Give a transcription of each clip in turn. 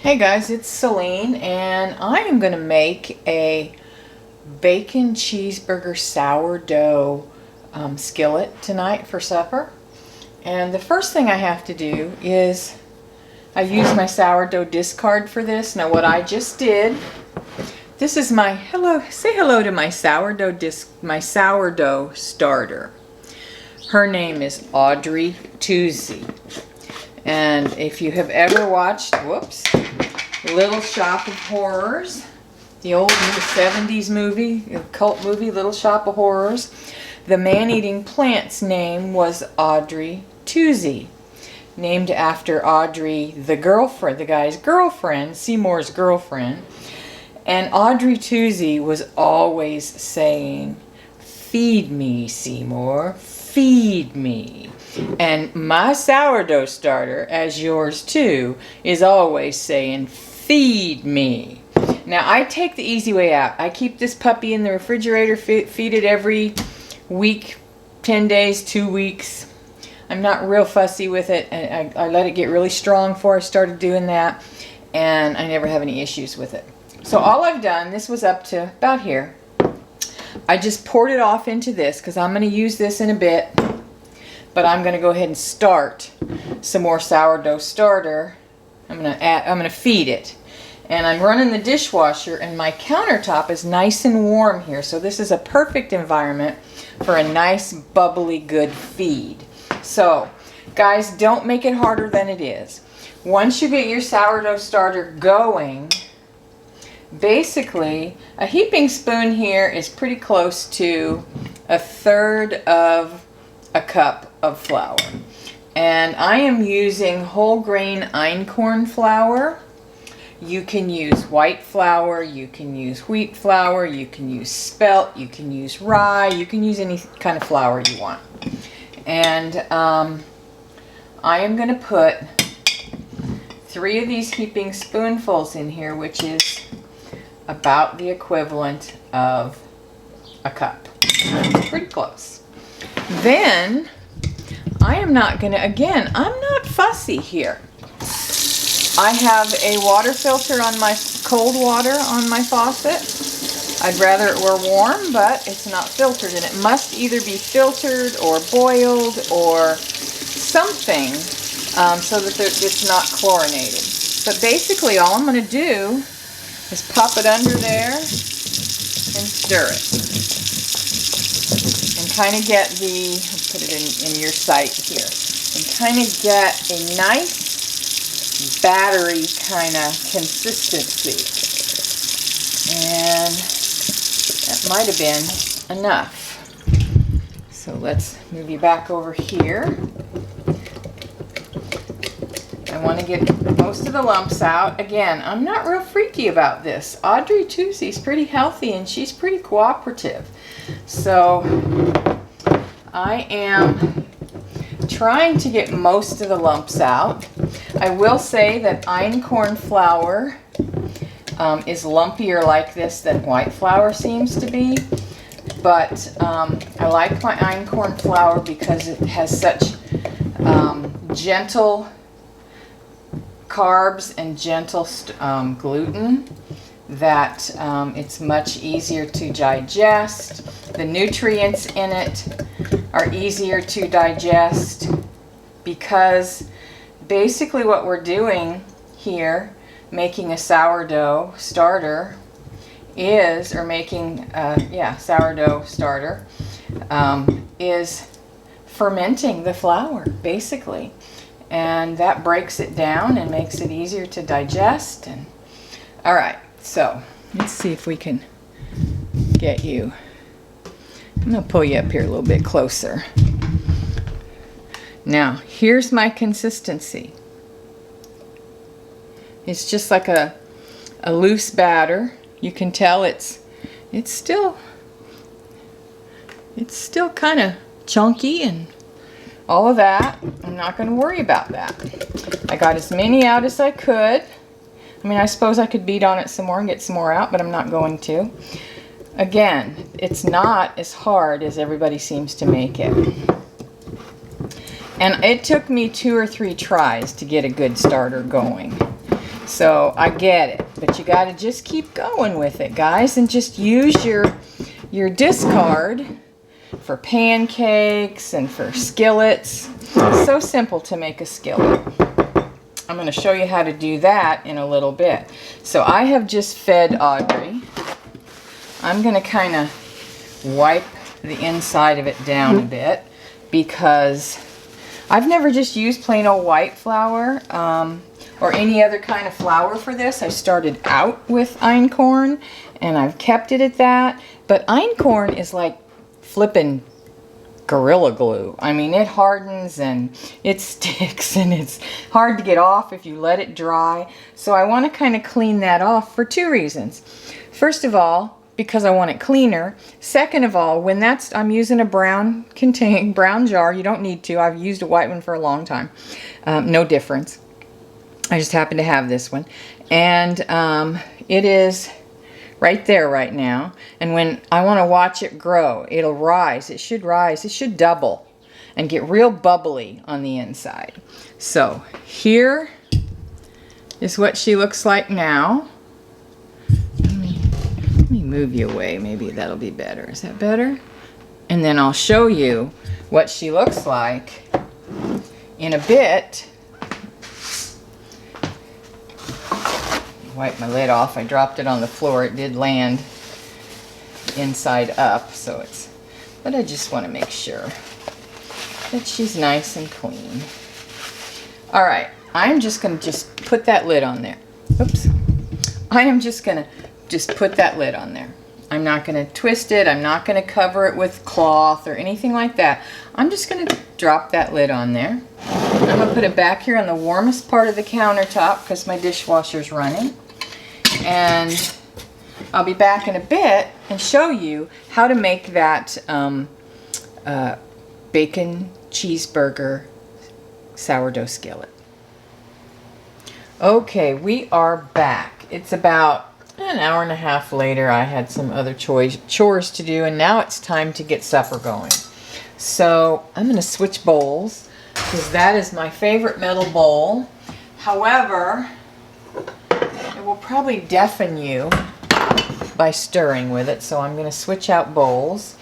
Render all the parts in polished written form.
Hey guys, it's Celine, and I am going to make a bacon cheeseburger sourdough skillet tonight for supper. And the first thing I have to do is I use my sourdough discard for this. Now what I just did, this is my say hello to my sourdough starter. Her name is Audrey Toozy. And if you have ever watched, Little Shop of Horrors, the old 70s movie, cult movie, Little Shop of Horrors, the man-eating plant's name was Audrey Toozy, named after Audrey, the girlfriend, the guy's girlfriend, Seymour's girlfriend. And Audrey Toozy was always saying, "Feed me, Seymour, feed me." And my sourdough starter, as yours too, is always saying, "Feed me." Now I take the easy way out. I keep this puppy in the refrigerator, feed it every week, 10 days, 2 weeks. I'm not real fussy with it. I let it get really strong before I started doing that, and I never have any issues with it. So all I've done, this was up to about here, I just poured it off into this because I'm going to use this in a bit. But I'm going to go ahead and start some more sourdough starter. I'm going to feed it. And I'm running the dishwasher, and my countertop is nice and warm here. So this is a perfect environment for a nice, bubbly, good feed. So, guys, don't make it harder than it is. Once you get your sourdough starter going, basically, a heaping spoon here is pretty close to 1/3 of a cup of flour, and I am using whole grain einkorn flour. You can use white flour, you can use wheat flour, you can use spelt, you can use rye, you can use any kind of flour you want. And I am going to put 3 of these heaping spoonfuls in here, which is about the equivalent of a cup. Pretty close. Then, I am not going to, again, I'm not fussy here. I have a water filter on my, cold water on my faucet. I'd rather it were warm, but it's not filtered, and it must either be filtered or boiled or something so that it's not chlorinated. But basically, all I'm going to do is pop it under there and stir it. Kind of get the, I'll put it in your sight here, and kind of get a nice battery kind of consistency. And that might have been enough. So let's move you back over here. I want to get most of the lumps out. Again, I'm not real freaky about this. Audrey Toozy's pretty healthy, and she's pretty cooperative. So I am trying to get most of the lumps out. I will say that einkorn flour is lumpier like this than white flour seems to be. But I like my einkorn flour because it has such gentle carbs and gentle gluten that it's much easier to digest. The nutrients in it are easier to digest because basically what we're doing here, making a sourdough starter, is, or making, sourdough starter, is fermenting the flour, basically. And that breaks it down and makes it easier to digest. And all right, so let's see if we can get you. I'm going to pull you up here a little bit closer. Now, here's my consistency. It's just like a loose batter. You can tell it's still kind of chunky and all of that. I'm not going to worry about that. I got as many out as I could. I mean, I suppose I could beat on it some more and get some more out, but I'm not going to. Again, it's not as hard as everybody seems to make it. And it took me 2 or 3 tries to get a good starter going. So I get it, but you got to just keep going with it, guys, and just use your discard for pancakes and for skillets. It's so simple to make a skillet. I'm going to show you how to do that in a little bit. So I have just fed Audrey. I'm going to kind of wipe the inside of it down a bit because I've never just used plain old white flour or any other kind of flour for this. I started out with einkorn and I've kept it at that. But einkorn is like flipping Gorilla Glue. I mean, it hardens and it sticks and it's hard to get off if you let it dry. So I want to kind of clean that off for two reasons. First of all, because I want it cleaner. Second of all, when I'm using a brown jar. You don't need to. I've used a white one for a long time. No difference. I just happen to have this one. And it is right there right now. And when I want to watch it grow, it'll rise. It should rise. It should double and get real bubbly on the inside. So here is what she looks like now. Let me move you away. Maybe that'll be better. Is that better? And then I'll show you what she looks like in a bit. Wipe my lid off. I dropped it on the floor. It did land inside up, so it's, but I just want to make sure that she's nice and clean. All right, I'm just going to just put that lid on there. Oops. I am just going to put that lid on there. I'm not going to twist it. I'm not going to cover it with cloth or anything like that. I'm just going to drop that lid on there. I'm going to put it back here on the warmest part of the countertop because my dishwasher's running. And I'll be back in a bit and show you how to make that bacon cheeseburger sourdough skillet. Okay, we are back. It's about an hour and a half later. I had some other chores to do, and now it's time to get supper going. So I'm going to switch bowls because that is my favorite metal bowl. However, it will probably deafen you by stirring with it, so I'm going to switch out bowls.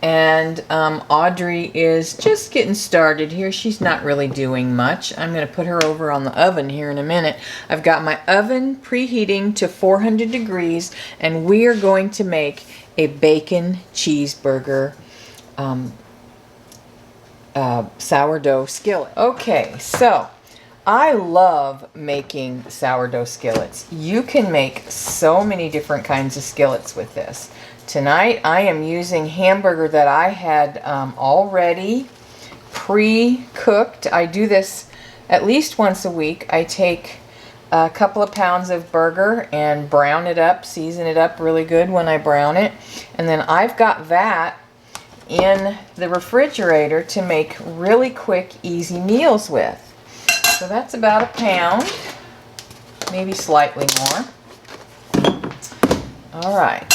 And Audrey is just getting started here. She's not really doing much. I'm going to put her over on the oven here in a minute. I've got my oven preheating to 400 degrees, and we are going to make a bacon cheeseburger sourdough skillet. Okay, so I love making sourdough skillets. You can make so many different kinds of skillets with this. Tonight I am using hamburger that I had already pre-cooked. I do this at least once a week. I take a couple of pounds of burger and brown it up, season it up really good when I brown it. And then I've got that in the refrigerator to make really quick, easy meals with. So that's about a pound, maybe slightly more. All right.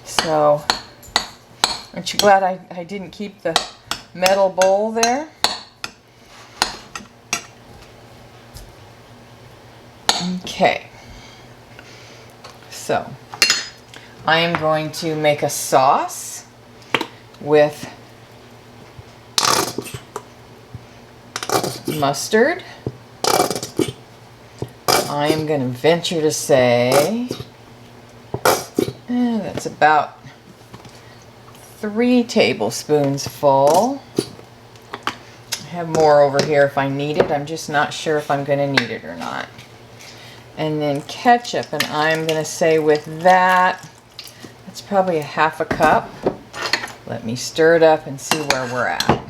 So, aren't you glad I didn't keep the metal bowl there? Okay. So, I am going to make a sauce with mustard. I am going to venture to say that's about 3 tablespoons full. I have more over here if I need it. I'm just not sure if I'm going to need it or not. And then ketchup, and I'm going to say with that, that's probably a half a cup. Let me stir it up and see where we're at.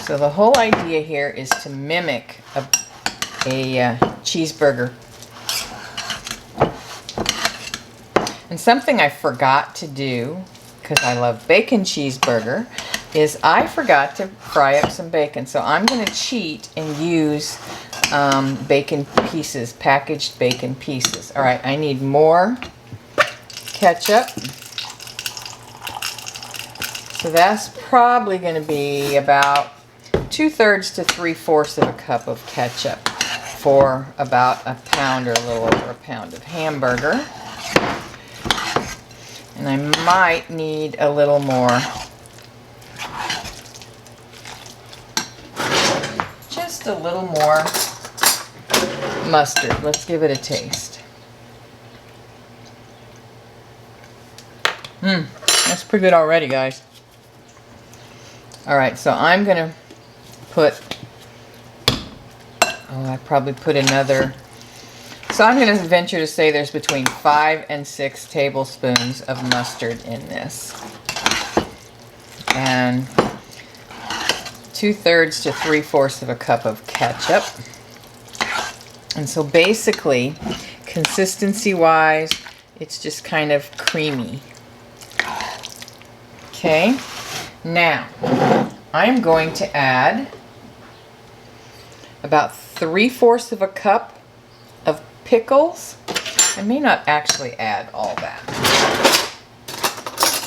So the whole idea here is to mimic a cheeseburger. And something I forgot to do, because I love bacon cheeseburger, is I forgot to fry up some bacon. So I'm going to cheat and use bacon pieces, packaged bacon pieces. All right, I need more ketchup. So that's probably going to be about 2/3 to 3/4 of a cup of ketchup for about a pound or a little over a pound of hamburger. And I might need a little more. Just a little more mustard. Let's give it a taste. That's pretty good already, guys. Alright, so I'm going to put, I probably put another, so I'm going to venture to say there's between 5 and 6 tablespoons of mustard in this. And 2/3 to 3/4 of a cup of ketchup. And so basically, consistency-wise, it's just kind of creamy. Okay, now I'm going to add about 3/4 of a cup of pickles. I may not actually add all that.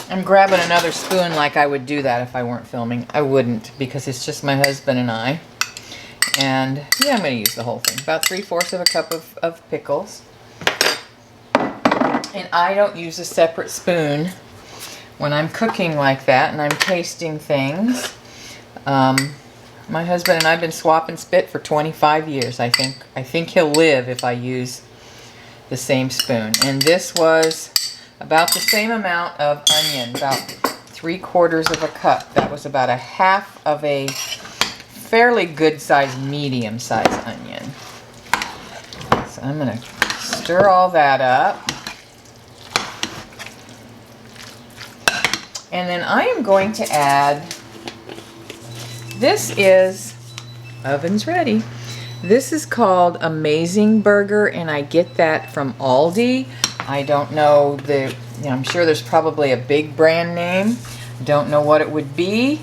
I'm grabbing another spoon like I would do that if I weren't filming. I wouldn't, because it's just my husband and I. And yeah, I'm going to use the whole thing. About 3/4 of a cup of pickles. And I don't use a separate spoon when I'm cooking like that and I'm tasting things. My husband and I have been swapping spit for 25 years. I think he'll live if I use the same spoon. And this was about the same amount of onion, about 3/4 of a cup. That was about a half of a fairly good sized, medium sized onion. So I'm going to stir all that up. And then I am going to add, this is, oven's ready. This is called Amazing Burger, and I get that from Aldi. I don't know I'm sure there's probably a big brand name. Don't know what it would be,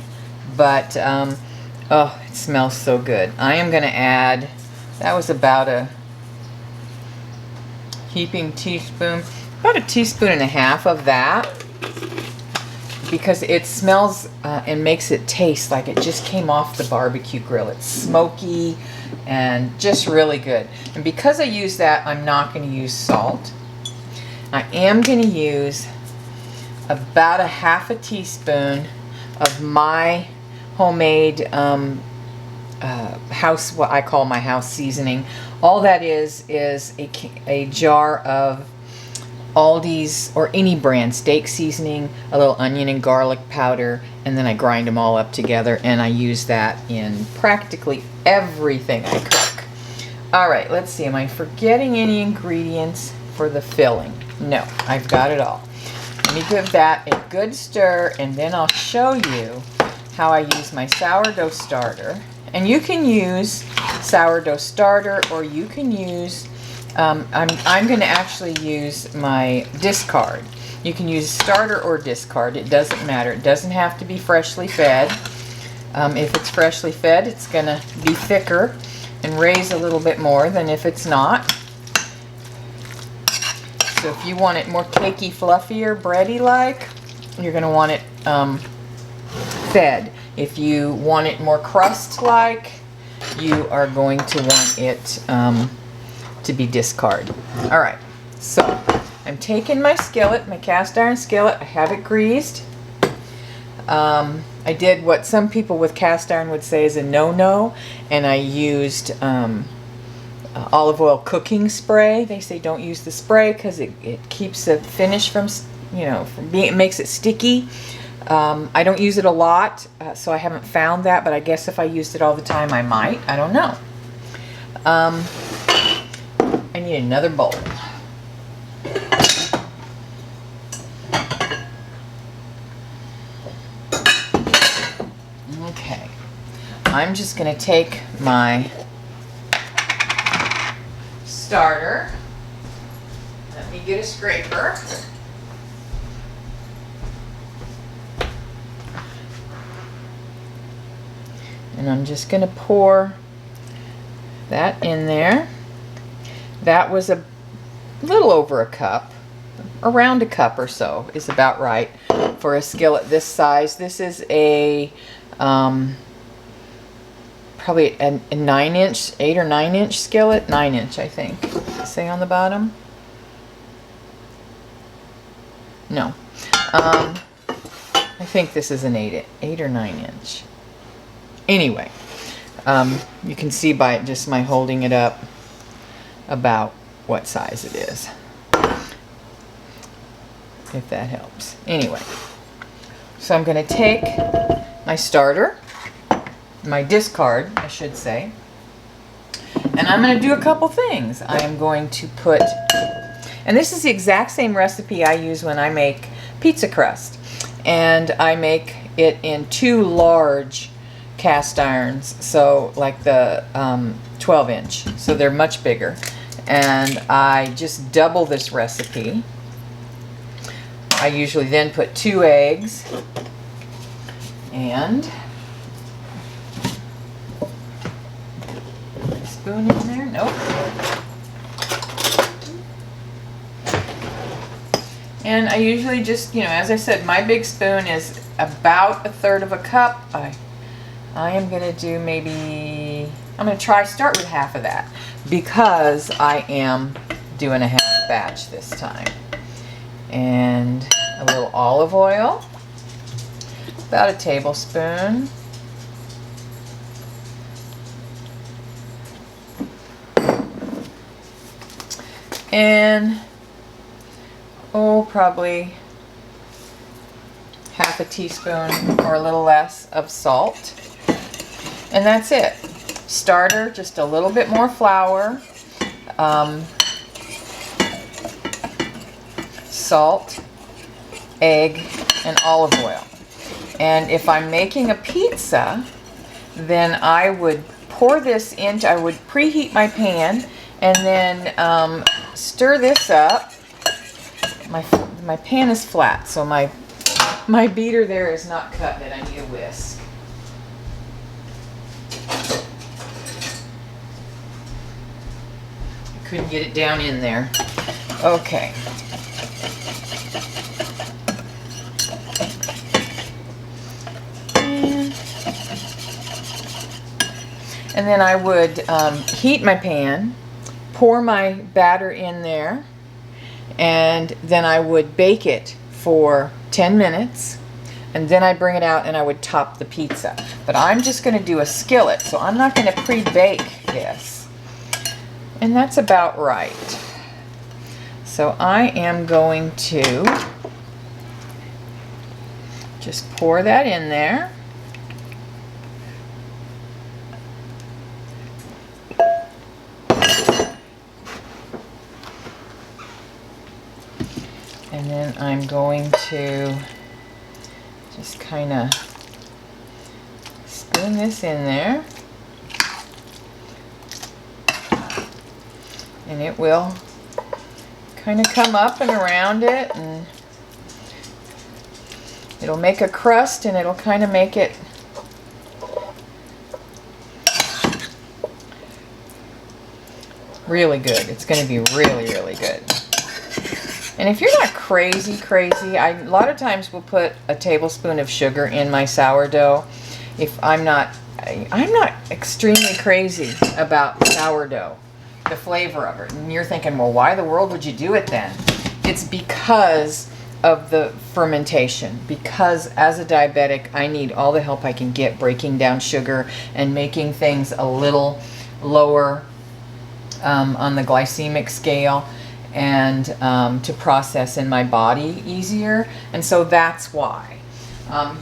but oh, it smells so good. I am going to add, that was about a heaping teaspoon, about 1.5 teaspoons of that, because it smells and makes it taste like it just came off the barbecue grill. It's smoky and just really good. And because I use that, I'm not going to use salt. I am going to use about 1/2 teaspoon of my homemade house, what I call my house seasoning. All that is a jar of Aldi's or any brand steak seasoning, a little onion and garlic powder, and then I grind them all up together, and I use that in practically everything I cook. Alright, let's see, am I forgetting any ingredients for the filling? No, I've got it all. Let me give that a good stir, and then I'll show you how I use my sourdough starter. And you can use sourdough starter, or you can use I'm going to actually use my discard. You can use starter or discard. It doesn't matter. It doesn't have to be freshly fed. If it's freshly fed, it's going to be thicker and raise a little bit more than if it's not. So if you want it more cakey, fluffier, bready-like, you're going to want it fed. If you want it more crust-like, you are going to want it to be discard. Alright, so I'm taking my skillet, my cast iron skillet. I have it greased. I did what some people with cast iron would say is a no-no, and I used olive oil cooking spray. They say don't use the spray because it keeps the finish from, it makes it sticky. I don't use it a lot, so I haven't found that, but I guess if I used it all the time, I might. I don't know. I need another bowl. Okay. I'm just going to take my starter. Let me get a scraper. And I'm just going to pour that in there. That was a little over a cup. Around a cup or so is about right for a skillet this size. This is a probably a 9-inch, 8 or 9-inch skillet. 9-inch, I think. Does it say on the bottom? No. I think this is an 8 or 9-inch. Anyway, you can see by just my holding it up about what size it is, if that helps. Anyway, so I'm going to take my starter, my discard, I should say, and I'm going to do a couple things. I am going to put, and this is the exact same recipe I use when I make pizza crust, and I make it in 2 large cast irons, so like the 12-inch, so they're much bigger, and I just double this recipe. I usually then put 2 eggs and a spoon in there. Nope. And I usually just, as I said, my big spoon is about 1/3 cup. I am going to do I'm going to start with half of that, because I am doing a half batch this time. And a little olive oil, about a tablespoon. And, probably half a teaspoon or a little less of salt. And that's it. Starter, just a little bit more flour, salt, egg, and olive oil. And if I'm making a pizza, then I would pour this into, I would preheat my pan and then stir this up. My pan is flat, so my beater there is not cutting it. I need a whisk. Couldn't get it down in there. Okay. And then I would heat my pan, pour my batter in there, and then I would bake it for 10 minutes, and then I'd bring it out and I would top the pizza. But I'm just going to do a skillet, so I'm not going to pre-bake this. And that's about right. So I am going to just pour that in there. And then I'm going to just kind of spoon this in there. And it will kind of come up and around it, and it'll make a crust, and it'll kind of make it really good. It's going to be really, really good. And if you're not crazy, a lot of times will put a tablespoon of sugar in my sourdough. If I'm not extremely crazy about sourdough, the flavor of it. And you're thinking, well, why the world would you do it then? It's because of the fermentation. Because as a diabetic, I need all the help I can get breaking down sugar and making things a little lower on the glycemic scale, and to process in my body easier. And so that's why.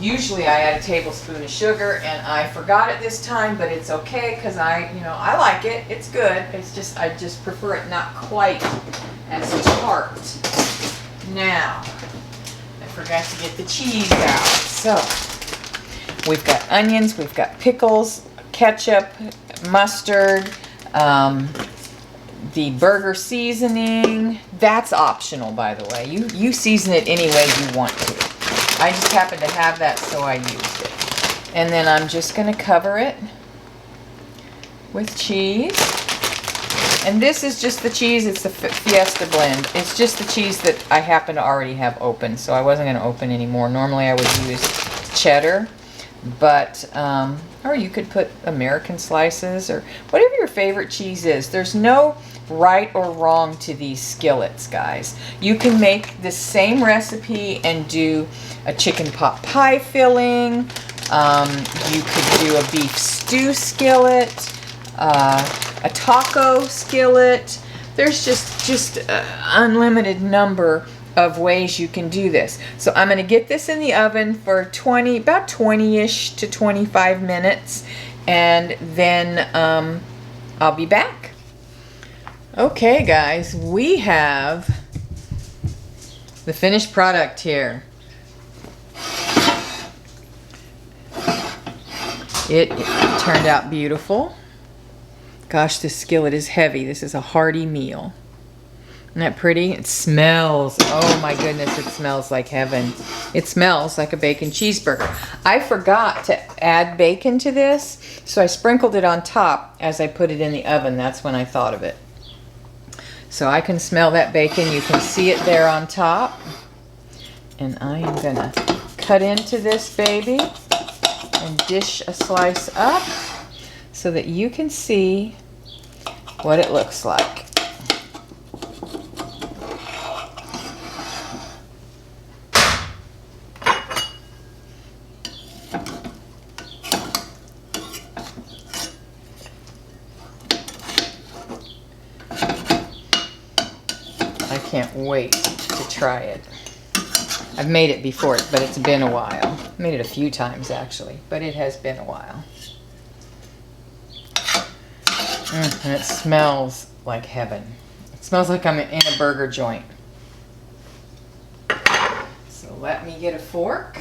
Usually I add a tablespoon of sugar, and I forgot it this time, but it's okay because I like it. It's good. It's just, I just prefer it not quite as tart. Now, I forgot to get the cheese out. So, we've got onions, we've got pickles, ketchup, mustard, the burger seasoning. That's optional, by the way. You season it any way you want to. I just happen to have that, so I used it. And then I'm just going to cover it with cheese. And this is just the cheese. It's the Fiesta blend. It's just the cheese that I happen to already have open, so I wasn't going to open anymore. Normally I would use cheddar, but or you could put American slices or whatever your favorite cheese is. There's no right or wrong to these skillets, guys. You can make the same recipe and do a chicken pot pie filling. You could do a beef stew skillet, a taco skillet. There's just an unlimited number of ways you can do this. So I'm going to get this in the oven for about 20-ish to 25 minutes, and then I'll be back. Okay, guys, we have the finished product here. It turned out beautiful. Gosh, this skillet is heavy. This is a hearty meal. Isn't that pretty? It smells. Oh my goodness, it smells like heaven. It smells like a bacon cheeseburger. I forgot to add bacon to this, so I sprinkled it on top as I put it in the oven. That's when I thought of it. So I can smell that bacon. You can see it there on top. And I am gonna cut into this baby and dish a slice up so that you can see what it looks like. I can't wait to try it. I've made it before, but it's been a while. I've made it a few times actually, but it has been a while. And it smells like heaven. It smells like I'm in a burger joint. So let me get a fork.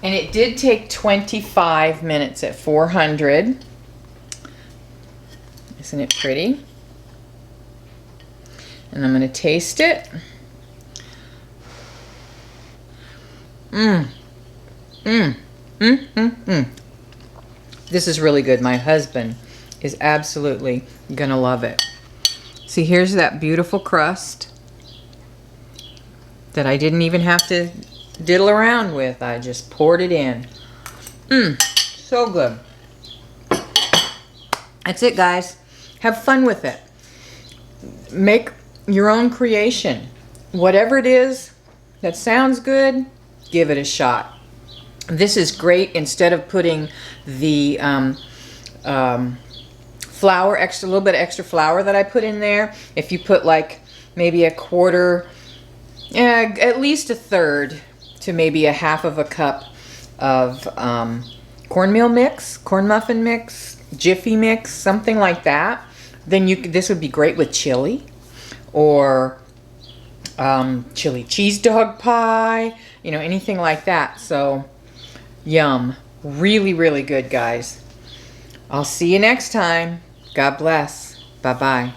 And it did take 25 minutes at 400. Isn't it pretty? And I'm going to taste it. This is really good. My husband is absolutely going to love it. See, here's that beautiful crust that I didn't even have to diddle around with. I just poured it in. So good. That's it, guys. Have fun with it. Make your own creation. Whatever it is that sounds good, give it a shot. This is great instead of putting the flour, a little bit of extra flour that I put in there. If you put like maybe a quarter, at least a third to maybe a half of a cup of cornmeal mix, corn muffin mix, Jiffy mix, something like that, then this would be great with chili or chili cheese dog pie, you know, anything like that. So yum. Really, really good, guys. I'll see you next time. God bless. Bye-bye.